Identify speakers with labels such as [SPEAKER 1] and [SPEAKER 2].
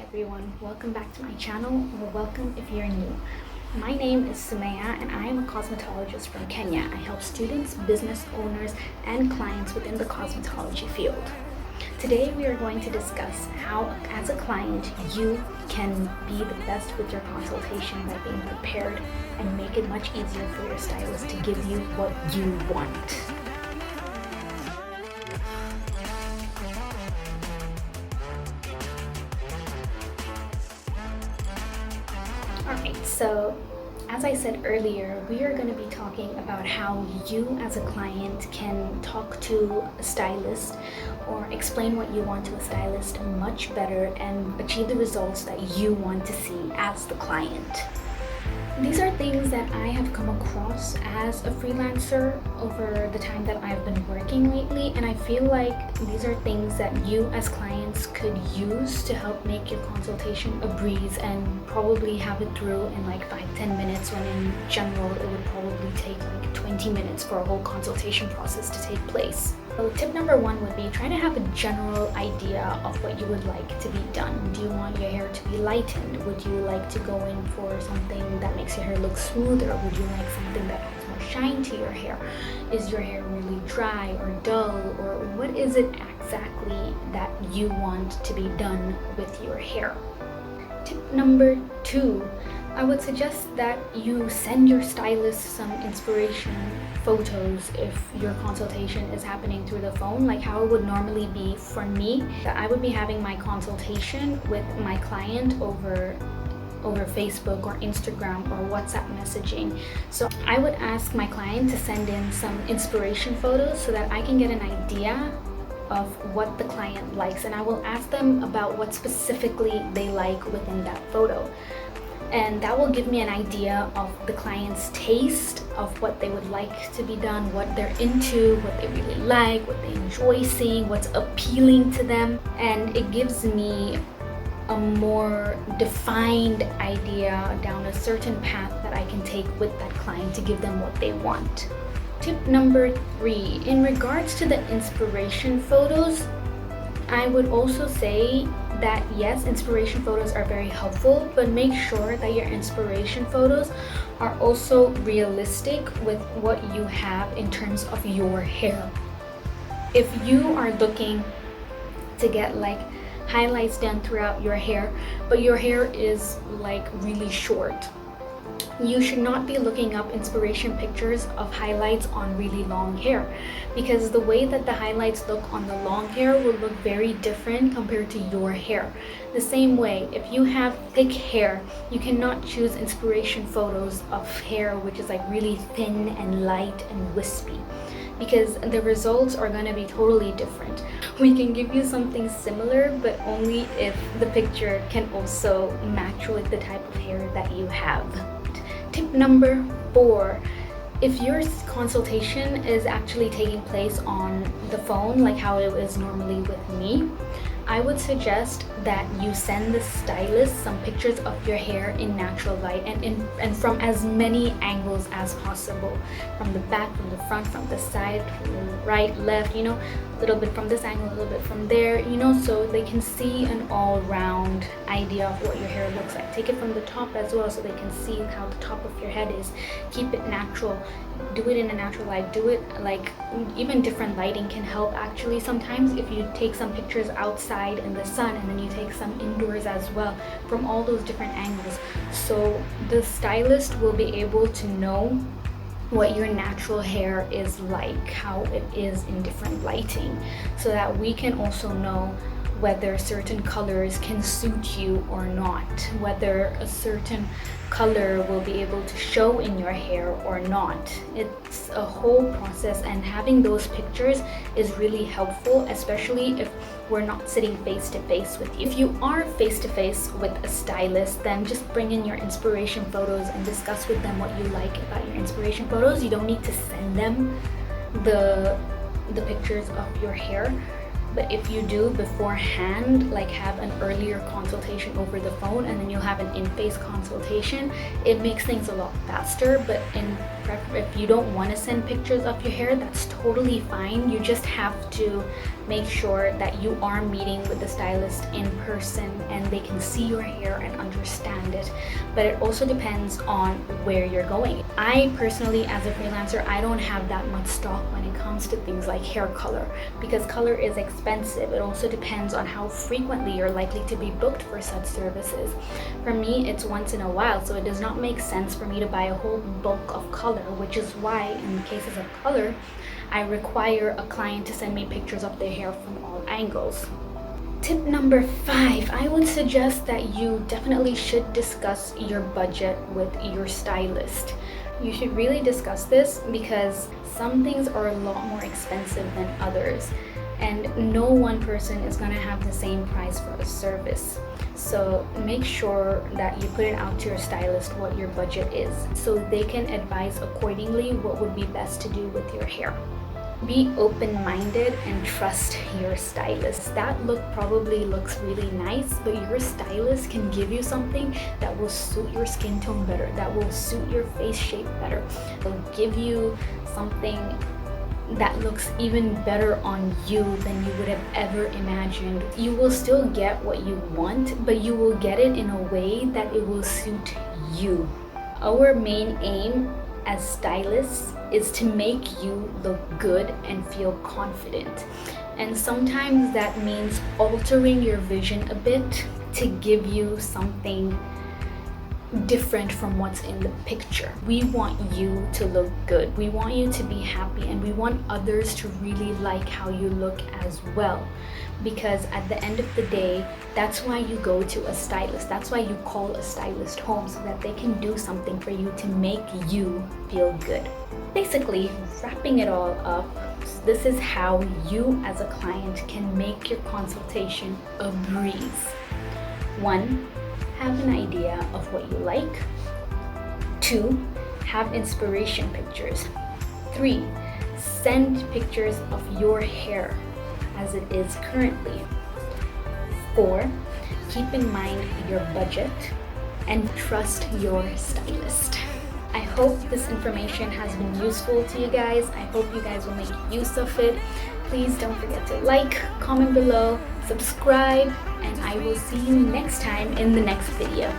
[SPEAKER 1] everyone, welcome back to my channel, or welcome if you're new. My name is Sumaya and I am a cosmetologist from Kenya. I help students, business owners, and clients within the cosmetology field. Today we are going to discuss how, as a client, you can be the best with your consultation by being prepared and make it much easier for your stylist to give you what you want. Alright, so as I said earlier, we are going to be talking about how you as a client can talk to a stylist or explain what you want to a stylist much better and achieve the results that you want to see as the client. These are things that I have come across as a freelancer over the time that I've been working lately, and I feel like these are things that you as clients could use to help make your consultation a breeze and probably have it through in like 5-10 minutes, when in general it would probably take like 20 minutes for a whole consultation process to take place. So tip number one would be try to have a general idea of what you would like to be done. Do you want your hair to be lightened? Would you like to go in for something that makes your hair look smoother? Would you like something that adds more shine to your hair? Is your hair really dry or dull? Or what is it exactly that you want to be done with your hair? Tip number two, I would suggest that you send your stylist some inspiration photos if your consultation is happening through the phone, like how it would normally be for me. I would be having my consultation with my client over Facebook or Instagram or WhatsApp messaging. So I would ask my client to send in some inspiration photos so that I can get an idea of what the client likes, and I will ask them about what specifically they like within that photo. And that will give me an idea of the client's taste, of what they would like to be done, what they're into, what they really like, what they enjoy seeing, what's appealing to them. And it gives me a more defined idea down a certain path that I can take with that client to give them what they want. Tip number three, in regards to the inspiration photos, I would also say that yes, inspiration photos are very helpful, but make sure that your inspiration photos are also realistic with what you have in terms of your hair. If you are looking to get like highlights done throughout your hair, but your hair is like really short, you should not be looking up inspiration pictures of highlights on really long hair, because the way that the highlights look on the long hair will look very different compared to your hair. The same way, if you have thick hair, you cannot choose inspiration photos of hair which is like really thin and light and wispy, because the results are going to be totally different. We can give you something similar, but only if the picture can also match with the type of hair that you have. Tip number four, if your consultation is actually taking place on the phone, like how it is normally with me, I would suggest that you send the stylist some pictures of your hair in natural light and from as many angles as possible. From the back, from the front, from the side, from the right, left, a little bit from this angle, a little bit from there, so they can see an all-round idea of what your hair looks like. Take it from the top as well so they can see how the top of your head is. Keep it natural. Do it in a natural light. Do it like even different lighting can help actually. Sometimes if you take some pictures outside in the sun and then you take some indoors as well, from all those different angles, so the stylist will be able to know what your natural hair is like, how it is in different lighting, so that we can also know whether certain colors can suit you or not, whether a certain color will be able to show in your hair or not. It's a whole process, and having those pictures is really helpful, especially if we're not sitting face to face with you. If you are face to face with a stylist, then just bring in your inspiration photos and discuss with them what you like about your inspiration photos. You don't need to send them the pictures of your hair. But if you do beforehand, like have an earlier consultation over the phone and then you'll have an in-face consultation, it makes things a lot faster. But in if you don't want to send pictures of your hair, that's totally fine. You just have to make sure that you are meeting with the stylist in person and they can see your hair and understand it. But it also depends on where you're going. I personally, as a freelancer, I don't have that much stock when it comes to things like hair color, because color is expensive. It also depends on how frequently you're likely to be booked for such services. For me, it's once in a while, so it does not make sense for me to buy a whole bulk of color, which is why in cases of color, I require a client to send me pictures of their hair from all angles. Tip number 5, I would suggest that you definitely should discuss your budget with your stylist. You should really discuss this because some things are a lot more expensive than others, and no one person is going to have the same price for a service. So make sure that you put it out to your stylist what your budget is, so they can advise accordingly what would be best to do with your hair. Be open-minded and trust your stylist. That look probably looks really nice, but your stylist can give you something that will suit your skin tone better, that will suit your face shape better. They'll give you something that looks even better on you than you would have ever imagined. You will still get what you want, but you will get it in a way that it will suit you. Our main aim as stylists is to make you look good and feel confident. And sometimes that means altering your vision a bit to give you something different from what's in the picture. We want you to look good. We want you to be happy, and we want others to really like how you look as well. Because at the end of the day, that's why you go to a stylist. That's why you call a stylist home, so that they can do something for you to make you feel good. Basically, wrapping it all up, this is how you as a client can make your consultation a breeze. 1, have an idea of what you like. 2, have inspiration pictures. 3, send pictures of your hair as it is currently. 4, keep in mind your budget and trust your stylist. I hope this information has been useful to you guys. I hope you guys will make use of it. Please don't forget to like, comment below, subscribe, and I will see you next time in the next video.